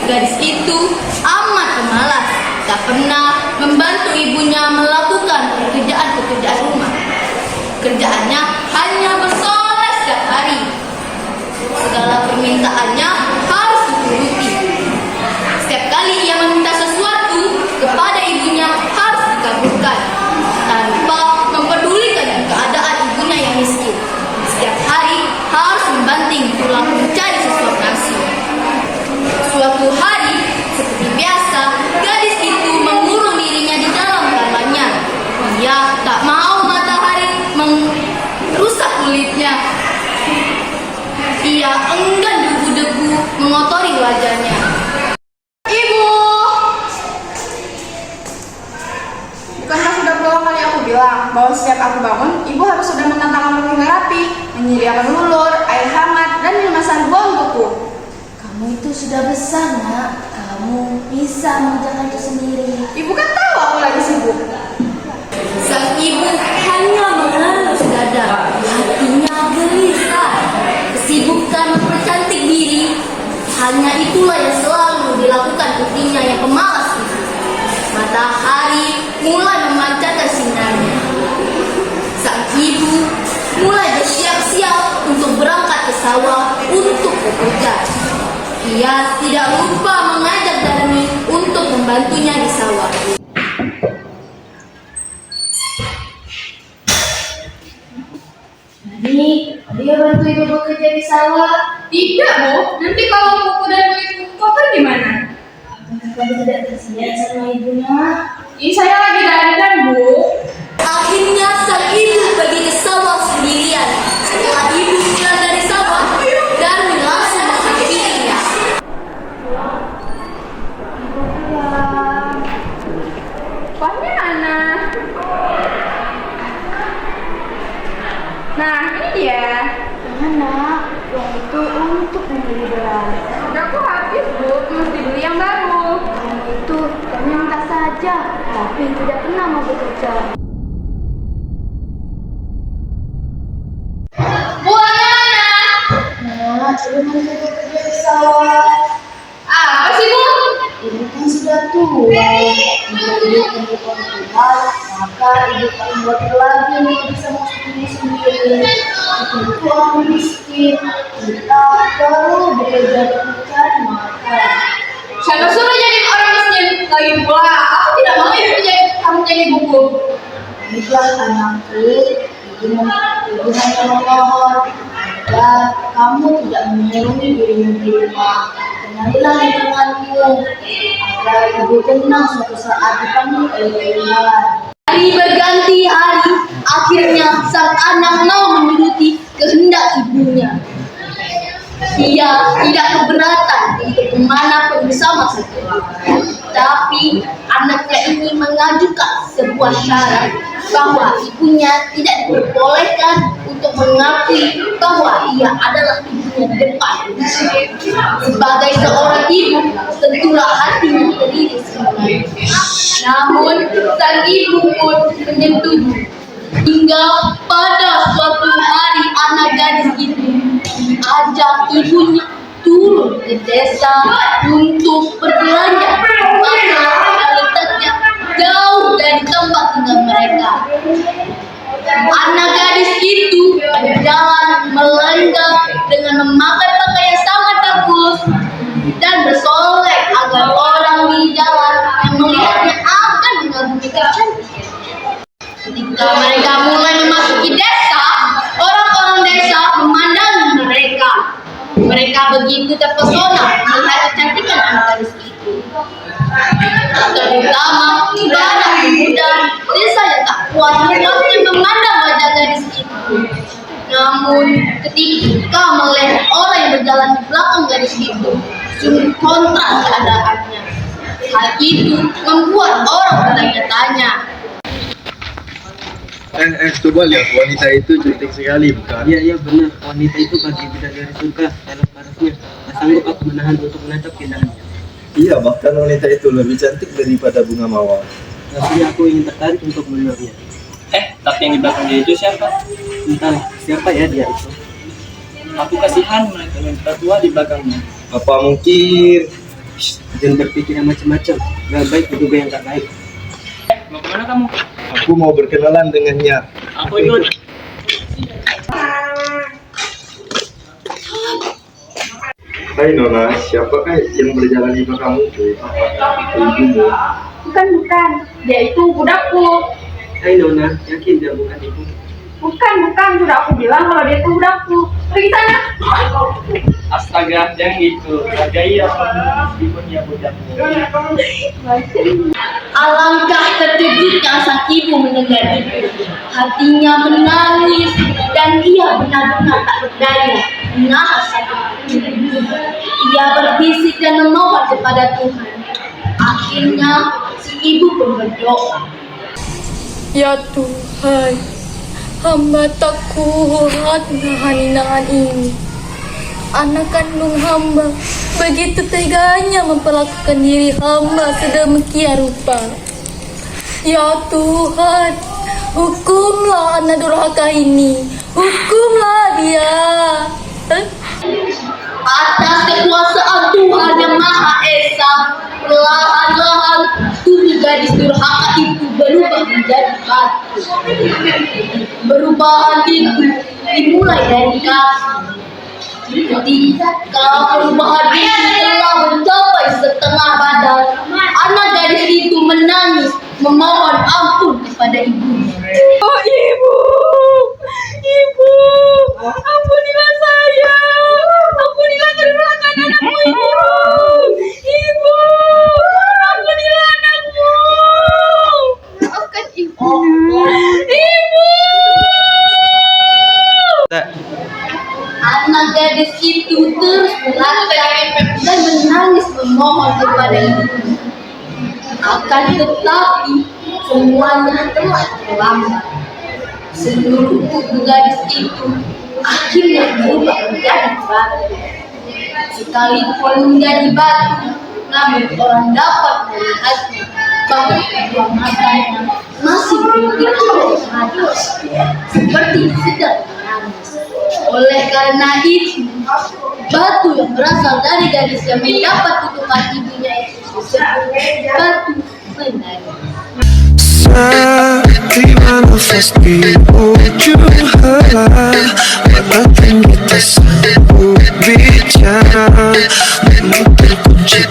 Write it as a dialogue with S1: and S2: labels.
S1: Gadis itu amat pemalas, tak pernah membantu ibunya melakukan pekerjaan-pekerjaan rumah. Kerjaannya hanya bersolek setiap hari. Segala permintaannya harus dituruti. Setiap kali ia meminta sesuatu kepada ibunya harus dikabulkan, tanpa mempedulikan keadaan ibunya yang miskin. Setiap hari harus membanting tulang mencari sesuap nasi. Suatu hari, seperti biasa, gadis itu mengurung dirinya di dalam kamarnya. Ia tak mau matahari merusak kulitnya. Ia enggan debu-debu mengotori wajahnya.
S2: Ibu! Bukankah sudah berulang kali aku bilang bahwa setiap aku bangun, ibu harus sudah menantang aku hingga rapi, menyediakan lulur, air hangat, dan minuman buah untukku.
S3: Kamu itu sudah besar, Nak. Kamu bisa mengerjakan itu sendiri.
S2: Ibu kan tahu aku lagi sibuk.
S1: Sang ibu hanya mengelus dada, hatinya gelisah. Kesibukan mempercantik diri, hanya itulah yang selalu dilakukan putrinya yang pemalas itu. Matahari mulai memancarkan sinarnya. Sang ibu mulai bersiap-siap untuk berangkat ke sawah untuk bekerja. Ia tidak lupa mengajak Darmi untuk membantunya di sawah.
S3: Dia bantu ibu bekerja di sawah.
S2: Tidak, Bu. Nanti kalau buku dan milikku kotor gimana?
S3: Apakah kamu tidak kasihan sama ibunya?
S2: Ini saya lagi dandan, Bu.
S1: Akhirnya sang ibu pergi ke sawah sendirian. Setelah ibu pulang dari sawah, Darmi langsung menghampirinya.
S2: Kuahnya mana? Nah, ini dia.
S3: Mana? Uang itu untuk membeli beras.
S2: Aku habis, Bu. Mesti beli yang baru.
S3: Kamu itu ternyata saja, tapi tidak pernah mau bekerja.
S2: Buahnya mana?
S3: Nah, ibu masih bekerja di sawah.
S2: Apa sih, Bu?
S3: Ibu kan sudah tua. Jika ibu kehidupan Tuhan, maka ibu tak membuat lagi yang bisa masuk diri sendiri. Itu orang miskin. Kita perlu bekerja untuk mencari makan.
S2: Siapa suruh jadi orang miskin? Lagi pula, aku tidak mau hidup kamu jadi buku.
S3: Baiklah anakku, ibu hanya memohon agar kamu tidak menyerumi dirimu di rumah. Kenalilah lingkunganmu agar ibu tenang suatu saat dipanggil oleh Tuhan.
S1: Hari berganti hari, akhirnya sang anak mau menuruti kehendak ibunya. Ia tidak keberatan untuk kemanapun bersama sang ibu. Tapi anaknya ini mengajukan sebuah syarat bahwa ibunya tidak diperbolehkan untuk mengakui bahwa ia adalah ibunya di depan. Sebagai seorang ibu, tentulah hatinya terdiri sendiri. Namun, sang ibu pun menyetujui. Hingga pada suatu hari anak gadis itu diajak ibunya turun ke desa untuk berbelanja. Maka letaknya jauh dari tempat tinggal mereka. Anak gadis itu berjalan melenggang dengan memakai pakaian sangat bagus dan bersolek agar orang di jalan yang melihatnya akan mengagumi kecantikan. Ketika mereka mulai memasuki desa, orang-orang desa memandangi mereka. Mereka begitu terpesona melihat kecantikan anak gadis itu. Terutama anak pemuda desa yang tak kuat memuaskan memandang wajah gadis itu. Namun ketika melihat orang yang berjalan di belakang gadis itu, sungguh kontras keadaannya. Hal itu membuat orang bertanya-tanya.
S4: Coba lihat, wanita itu cantik sekali, bukan?
S5: Iya benar, wanita itu bagi bidadari surga dalam parasnya. Tak sanggup aku menahan untuk menatap keindahannya.
S4: Iya, bahkan wanita itu lebih cantik daripada bunga mawar.
S5: Tapi aku ingin tertarik untuk melihatnya.
S6: Tapi yang di belakang dia itu siapa?
S5: Entah siapa ya dia itu.
S6: Aku kasihan melihat wanita tua di belakangnya.
S4: Apa mungkin
S5: Jangan berpikir yang macam-macam. Gak baik juga yang tak baik.
S6: Mau kemana kamu?
S4: Aku mau berkenalan dengannya.
S6: Aku ikut.
S4: Hai Nona, siapakah yang berjalan di belakangmu? Apakah itu ibumu?
S2: Bukan. Dia itu budakku.
S5: Hai Nona, yakin dia bukan ibu?
S2: Bukan. Sudah aku bilang kalau dia itu budakku. Pergi sana.
S6: Astaga, jangan gitu. Hargai apa meskipun dia budakmu.
S1: Alangkah terkejutnya sang ibu mendengar itu. Hatinya menangis dan ia benar-benar tak berdaya menahan sakit. Ia berbisik dan memohon kepada Tuhan. Akhirnya si ibu pun berdoa.
S7: Ya Tuhan, hamba tak kuat nahan ini. Anak kandung hamba begitu teganya memperlakukan diri hamba sedemikian rupa. Ya Tuhan, hukumlah anak durhaka ini. Hukumlah dia.
S1: Atas kekuasaan Tuhan yang Maha Esa, perlahan-lahan tubuh gadis durhaka itu berubah menjadi batu. Perubahan itu dimulai dari kaki. Ketika perubahan itu telah mencapai setengah badan, anak gadis itu menangis memohon ampun kepada ibunya.
S7: Oh ibu, ampunilah saya, ampunilah kedurhakaan anakmu ini. Ibu, ampunilah anakmu. Maafkan ibu. Ibu.
S1: Anak gadis itu terus melangkah dan menangis memohon kepada ibunya. Akan tetapi semuanya telah terlambat. Seluruh tubuh gadis itu akhirnya berubah menjadi batu. Sekalipun menjadi batu, namun orang dapat melihatnya bahwa kedua matanya masih berbinar dari mata, seperti sedang menangis. Oleh karena itu, batu yang berasal dari gadis yang mendapat kutukan ibunya itu disebut batu menangis.
S8: Sakti manifest di ujung halang, mata kita sambut bicara, memang terkunci